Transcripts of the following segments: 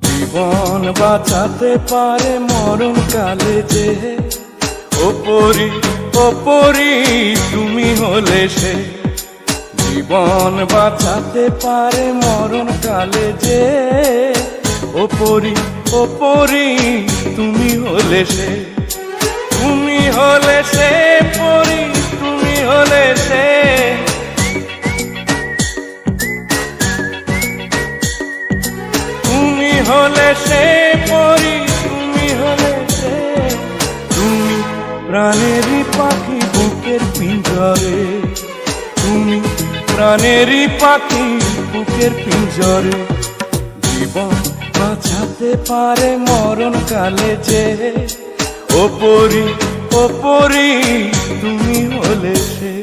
জীবন বাঁচাতে পারে মরণ কালে যে, ওপরি ওপরি তুমি হলে সে। জীবন বাঁচাতে পারে মরণ কালে যে, ওপরি ওপরি তুমি হলে সে। তুমি হলে সে পরি, তুমি হলে সে। তুমি হলে সে পরি, তুমি হলে সে। তুমি প্রাণেরই পাখি বুকের পিঞ্জরে, তুমি প্রাণেরই পাখি বুকের পিঞ্জরে। জীবন বাঁচাতে পারে মরণ কালে যে, ওপরি ওপরি তুমি হলে সে।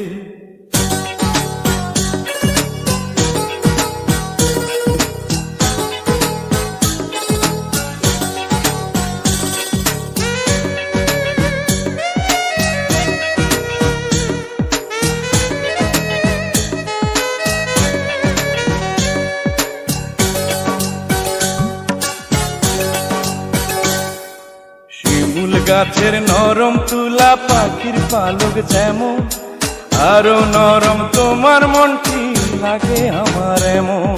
শিমুল গাছের নরম তুলা পাখির পালক যেমন, আরো নরম তোমার মনটি লাগে আমার এমন।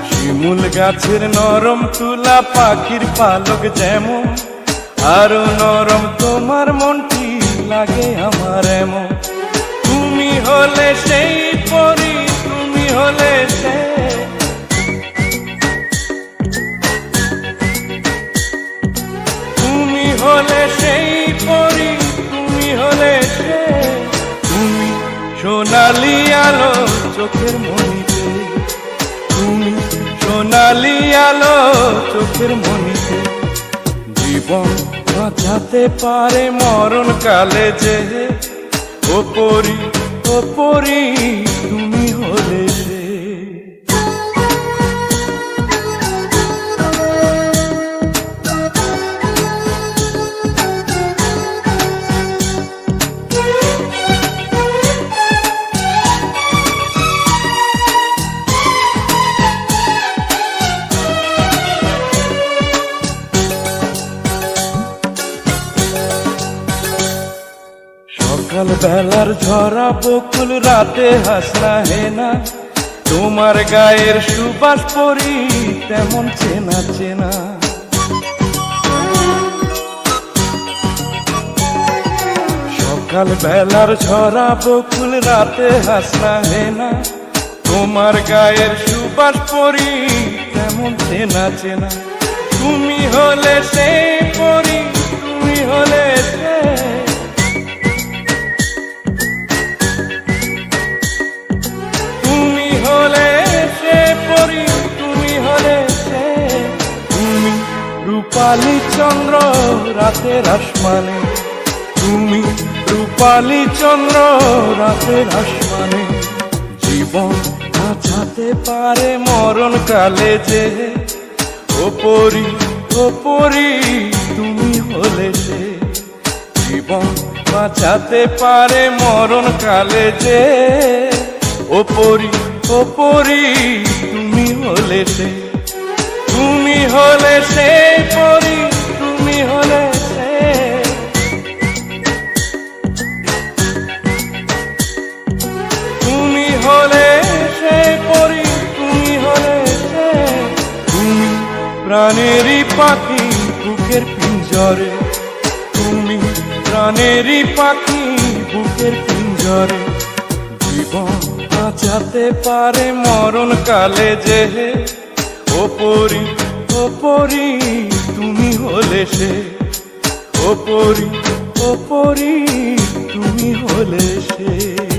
শিমুল গাছের নরম তুলা পাখির পালক যেমন, আরো নরম তোমার মনটি লাগে আমার এমন। তুমি হলে সেই পরি, তুমি হলে সে। তুমি হলে সেই পরি, তুমি হলে সে। তুমি সোনালি আলো চোখের মনিতে, তুমি সোনালি আলো চোখের মনিতে। জীবন বাঁচাতে পারে মরণ কালে যে, ওপরি ওপরি তুমি হলে সে। সকাল বেলার ঝরা বকুল রাতে হাসরা হেনা, তোমার গায়ের সুবাস পরি তেমন চেনা চেনা। সকাল বেলার ঝরা বকুল রাতে হাসরা হেনা, তোমার গায়ের সুবাস পরি তেমন চেনা চেনা। তুমি হলে সে পরি, তুমি হলে সে। তুমি হলে সে পরি, তুমি হলে সে। তুমি রূপালী চন্দ্র রাতের আসমানে, তুমি রূপালী চন্দ্র রাতের আসমানে। জীবন বাঁচাতে পারে মরণ কালে যে, ওপরি ওপরি তুমি হলে সে। জীবন বাঁচাতে পারে মরণ কালে যে, ওপরি ওপরি তুমি হলে সে। তুমি হলে সে পরি, তুমি হলে সে। তুমি হলে সে পরি, তুমি হলে সে। তুমি প্রাণেরই পাখি বুকের পিঞ্জরে, তুমি প্রাণেরই পাখি বুকের পিঞ্জরে। জীবন বাঁচাতে পারে মরণ কালে যে, ওপরি ওপরি তুমি হলে সে। ওপরি ওপরি তুমি হলে হলে সে